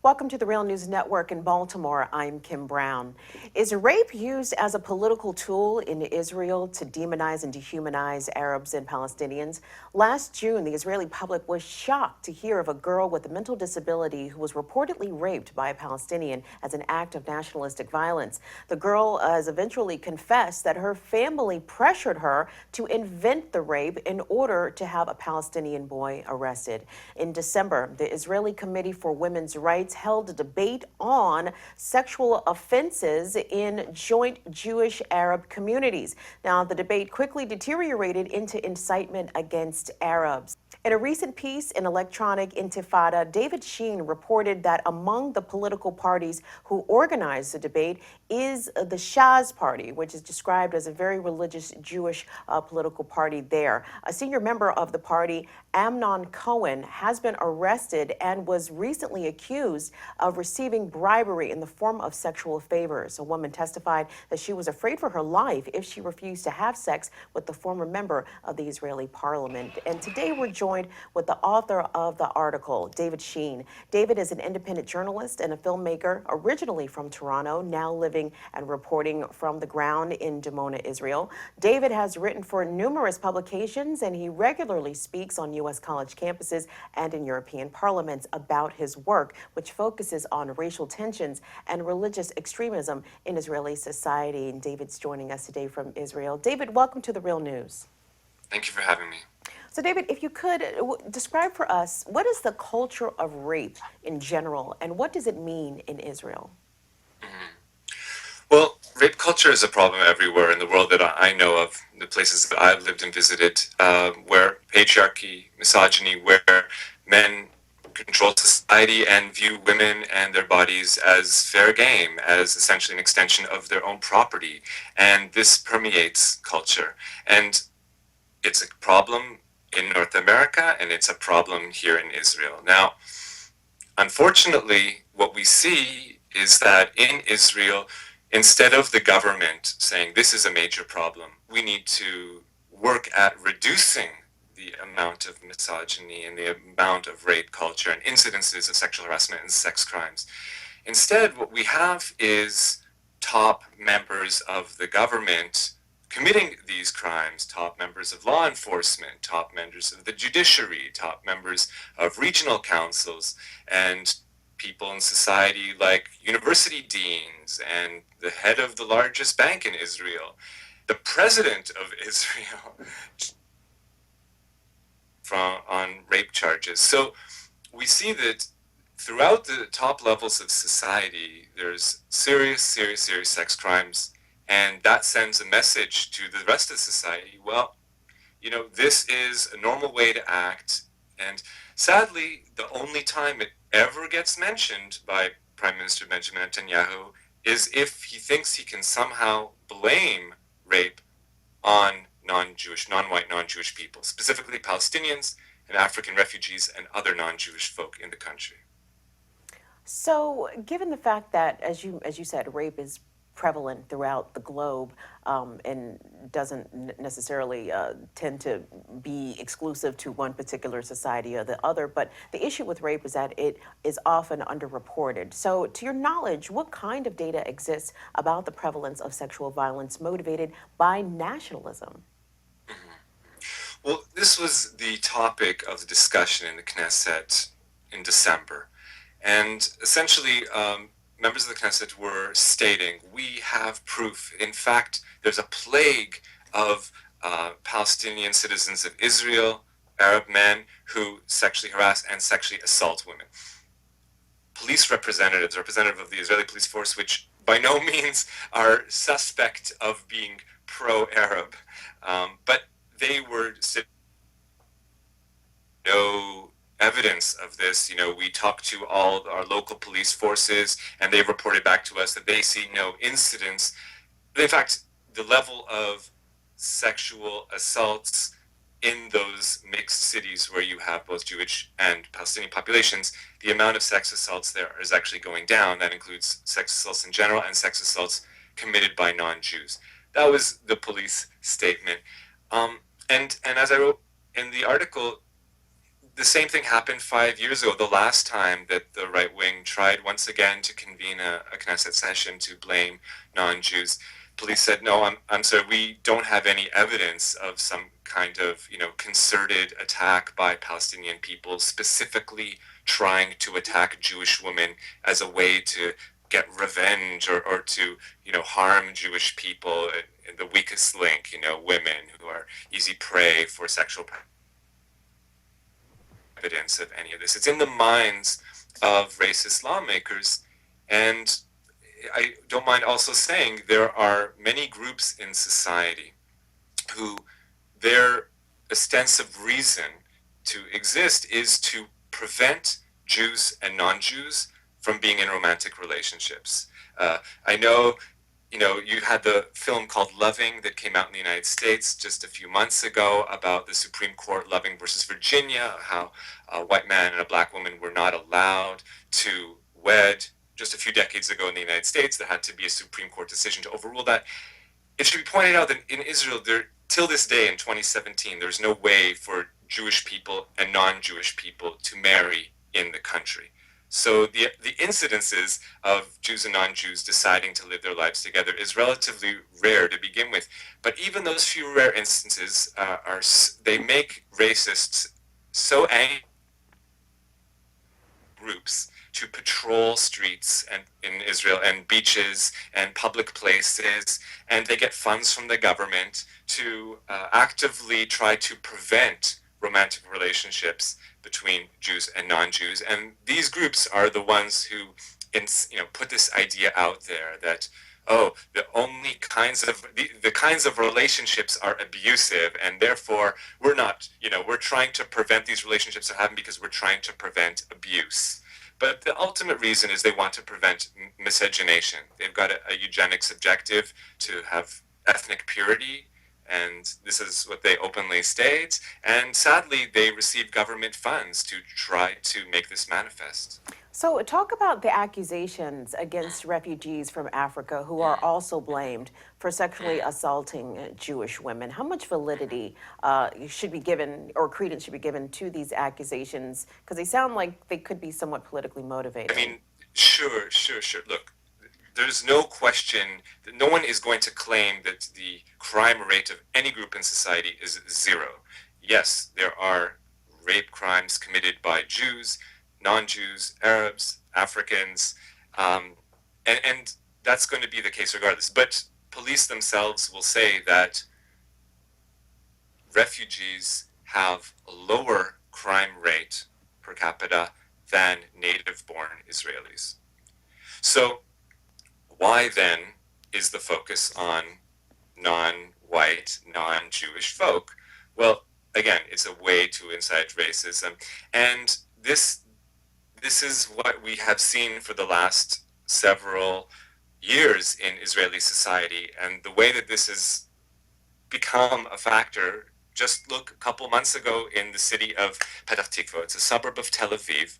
Welcome to the Real News Network in Baltimore. I'm Kim Brown. Is rape used as a political tool in Israel to demonize and dehumanize Arabs and Palestinians? Last June, the Israeli public was shocked to hear of a girl with a mental disability who was reportedly raped by a Palestinian as an act of nationalistic violence. The girl has eventually confessed that her family pressured her to invent the rape in order to have a Palestinian boy arrested. In December, the Israeli Committee for Women's Rights held a debate on sexual offenses in joint Jewish-Arab communities. Now, the debate quickly deteriorated into incitement against Arabs. In a recent piece in Electronic Intifada, David Sheen reported that among the political parties who organized the debate is the Shas Party, which is described as a very religious Jewish political party there. A senior member of the party, Amnon Cohen, has been arrested and was recently accused of receiving bribery in the form of sexual favors. A woman testified that she was afraid for her life if she refused to have sex with the former member of the Israeli parliament. And today we're joined with the author of the article, David Sheen. David is an independent journalist and a filmmaker originally from Toronto, now living and reporting from the ground in Dimona, Israel. David has written for numerous publications and he regularly speaks on U.S. college campuses and in European parliaments about his work, which focuses on racial tensions and religious extremism in Israeli society. And David's joining us today from Israel. David, welcome to The Real News. Thank you for having me. So, David, if you could describe for us, what is the culture of rape in general, and what does it mean in Israel? Well, rape culture is a problem everywhere in the world that I know of, the places that I've lived and visited, where patriarchy, misogyny, where men control society and view women and their bodies as fair game, as essentially an extension of their own property. And this permeates culture. And it's a problem in North America, and it's a problem here in Israel. Now, unfortunately, what we see is that in Israel, instead of the government saying this is a major problem, we need to work at reducing the amount of misogyny and the amount of rape culture and incidences of sexual harassment and sex crimes. Instead, what we have is top members of the government committing these crimes, top members of law enforcement, top members of the judiciary, top members of regional councils, and people in society like university deans and the head of the largest bank in Israel, the president of Israel, on rape charges. So we see that throughout the top levels of society, there's serious sex crimes. And that sends a message to the rest of society. Well, this is a normal way to act. And sadly, the only time it ever gets mentioned by Prime Minister Benjamin Netanyahu is if he thinks he can somehow blame rape on non-white, non-Jewish people, specifically Palestinians and African refugees and other non-Jewish folk in the country. So, given the fact that, as you said, rape is prevalent throughout the globe and doesn't necessarily tend to be exclusive to one particular society or the other. But the issue with rape is that it is often underreported. So to your knowledge, what kind of data exists about the prevalence of sexual violence motivated by nationalism? Well, this was the topic of the discussion in the Knesset in December. And essentially, members of the Knesset were stating, we have proof. In fact, there's a plague of Palestinian citizens of Israel, Arab men, who sexually harass and sexually assault women. Police representative of the Israeli police force, which by no means are suspect of being pro-Arab, but they were no evidence of this. We talked to all our local police forces, and they reported back to us that they see no incidents. But in fact, the level of sexual assaults in those mixed cities where you have both Jewish and Palestinian populations, the amount of sex assaults there is actually going down. That includes sex assaults in general and sex assaults committed by non-Jews. That was the police statement. And as I wrote in the article, the same thing happened 5 years ago, the last time that the right wing tried once again to convene a Knesset session to blame non-Jews. Police said, no, I'm sorry, we don't have any evidence of some kind of, concerted attack by Palestinian people, specifically trying to attack Jewish women as a way to get revenge or to, harm Jewish people, and the weakest link, women who are easy prey for sexual evidence of any of this. It's in the minds of racist lawmakers, and I don't mind also saying there are many groups in society who their ostensive reason to exist is to prevent Jews and non-Jews from being in romantic relationships. I know, you had the film called Loving that came out in the United States just a few months ago about the Supreme Court Loving versus Virginia, how a white man and a black woman were not allowed to wed. Just a few decades ago in the United States, there had to be a Supreme Court decision to overrule that. It should be pointed out that in Israel, till this day in 2017, there's no way for Jewish people and non-Jewish people to marry in the country. So the incidences of Jews and non-Jews deciding to live their lives together is relatively rare to begin with. But even those few rare instances they make racists so angry groups to patrol streets and in Israel and beaches and public places, and they get funds from the government to actively try to prevent romantic relationships between Jews and non-Jews. And these groups are the ones who put this idea out there that, oh, the only kinds of the kinds of relationships are abusive, and therefore we're not, we're trying to prevent these relationships from happening because we're trying to prevent abuse. But the ultimate reason is they want to prevent miscegenation. They've got a eugenics objective to have ethnic purity, and this is what they openly state. And sadly, they receive government funds to try to make this manifest. So, talk about the accusations against refugees from Africa who are also blamed for sexually assaulting Jewish women. How much validity should be given, or credence should be given, to these accusations? Because they sound like they could be somewhat politically motivated. I mean, sure. Look, there's no question that no one is going to claim that the crime rate of any group in society is zero. Yes, there are rape crimes committed by Jews, non-Jews, Arabs, Africans, and that's going to be the case regardless. But police themselves will say that refugees have a lower crime rate per capita than native-born Israelis. So why then is the focus on non-white, non-Jewish folk? Well, again, it's a way to incite racism, and this is what we have seen for the last several years in Israeli society, and the way that this has become a factor. Just look a couple months ago in the city of Petah Tikva. It's a suburb of Tel Aviv,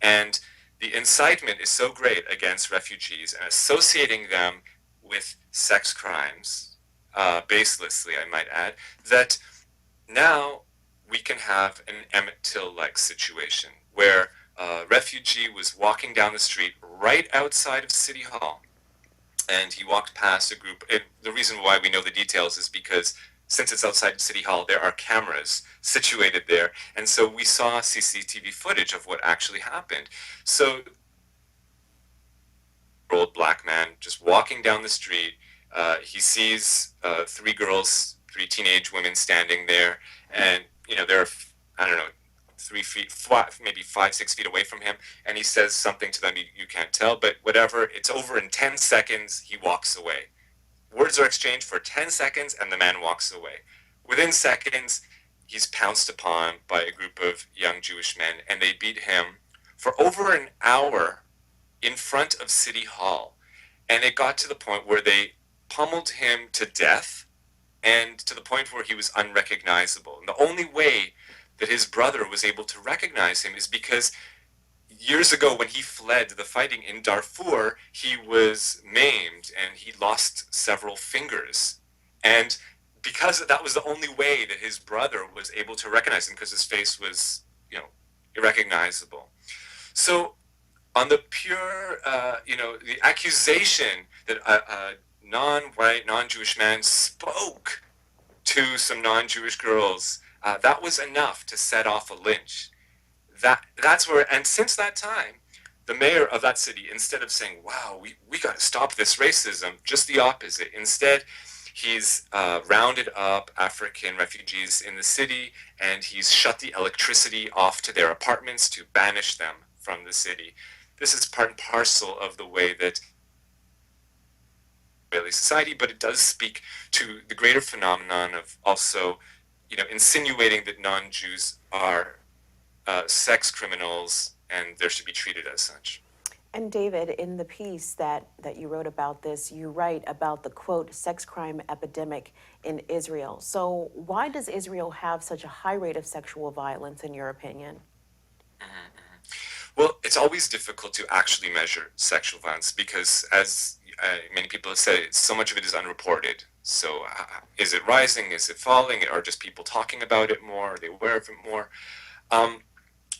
and the incitement is so great against refugees and associating them with sex crimes, baselessly, I might add, that now we can have an Emmett Till-like situation where a refugee was walking down the street right outside of City Hall, and he walked past a group. The reason why we know the details is because since it's outside City Hall, there are cameras situated there, and so we saw CCTV footage of what actually happened. So, old black man just walking down the street, he sees three teenage women standing there, and they're, I don't know, 3 feet, maybe 5, 6 feet away from him, and he says something to them. You can't tell, but whatever. It's over in 10 seconds. He walks away. Words are exchanged for 10 seconds, and the man walks away. Within seconds, he's pounced upon by a group of young Jewish men, and they beat him for over an hour in front of City Hall. And it got to the point where they pummeled him to death, and to the point where he was unrecognizable. And the only way that his brother was able to recognize him is because years ago, when he fled the fighting in Darfur, he was maimed and he lost several fingers. And because that was the only way that his brother was able to recognize him, because his face was irrecognizable. So on the pure, the accusation that a non-white, non-Jewish man spoke to some non-Jewish girls, that was enough to set off a lynch. That's where, and since that time, the mayor of that city, instead of saying, wow, we got to stop this racism, just the opposite. Instead, he's rounded up African refugees in the city, and he's shut the electricity off to their apartments to banish them from the city. This is part and parcel of the way that Israeli society, but it does speak to the greater phenomenon of also, insinuating that non-Jews are sex criminals and they should be treated as such. And David, in the piece that you wrote about this, you write about the quote, sex crime epidemic in Israel. So why does Israel have such a high rate of sexual violence, in your opinion? Well, it's always difficult to actually measure sexual violence because, as many people have said, so much of it is unreported. So is it rising? Is it falling? Are just people talking about it more? Are they aware of it more?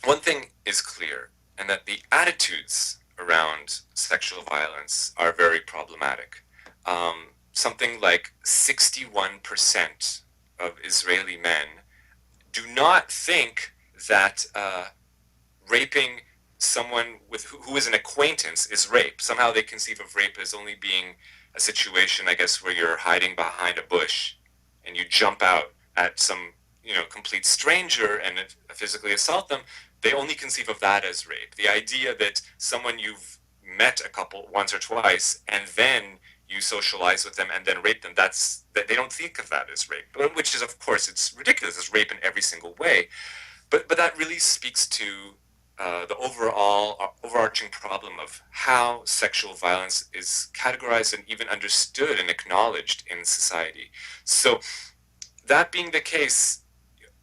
One thing is clear, and that the attitudes around sexual violence are very problematic. Something like 61% of Israeli men do not think that raping someone who is an acquaintance is rape. Somehow they conceive of rape as only being a situation, I guess, where you're hiding behind a bush and you jump out at some complete stranger and physically assault them. They only conceive of that as rape. The idea that someone you've met a couple once or twice and then you socialize with them and then rape them, that they don't think of that as rape, which is, of course, it's ridiculous. It's rape in every single way. But that really speaks to the overarching problem of how sexual violence is categorized and even understood and acknowledged in society. So that being the case,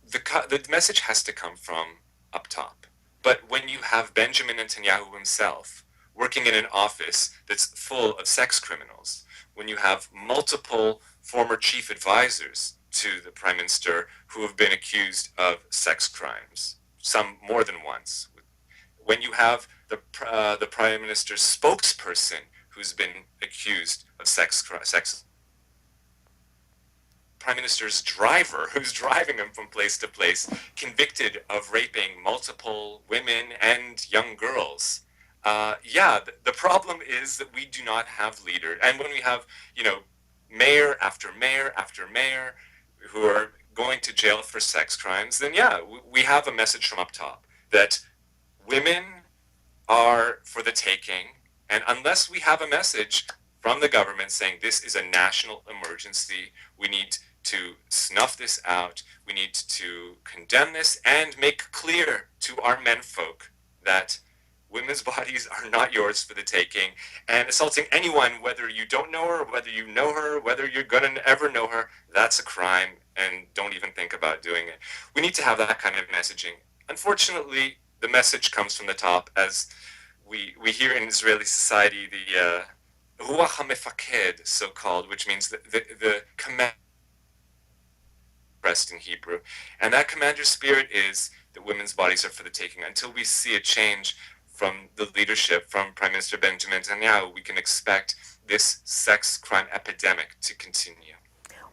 the message has to come from up top. But when you have Benjamin Netanyahu himself working in an office that's full of sex criminals, when you have multiple former chief advisors to the prime minister who have been accused of sex crimes, some more than once, when you have the prime minister's spokesperson who's been accused of sex, prime minister's driver who's driving him from place to place, convicted of raping multiple women and young girls. The problem is that we do not have leaders. And when we have, mayor after mayor after mayor who are going to jail for sex crimes, then we have a message from up top that women are for the taking. And unless we have a message from the government saying this is a national emergency, we need to snuff this out, we need to condemn this and make clear to our menfolk that women's bodies are not yours for the taking, and assaulting anyone, whether you don't know her, whether you know her, whether you're gonna ever know her, that's a crime, and don't even think about doing it. We need to have that kind of messaging. Unfortunately, the message comes from the top, as we hear in Israeli society the ruach hamefaked, so-called, which means the command expressed in Hebrew, and that commander's spirit is that women's bodies are for the taking. Until we see a change from the leadership, from Prime Minister Benjamin Netanyahu, we can expect this sex crime epidemic to continue.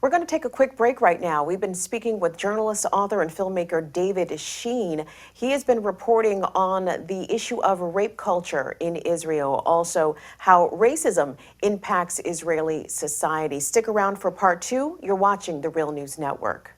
We're going to take a quick break right now. We've been speaking with journalist, author, and filmmaker David Sheen. He has been reporting on the issue of rape culture in Israel, also how racism impacts Israeli society. Stick around for part two. You're watching the Real News Network.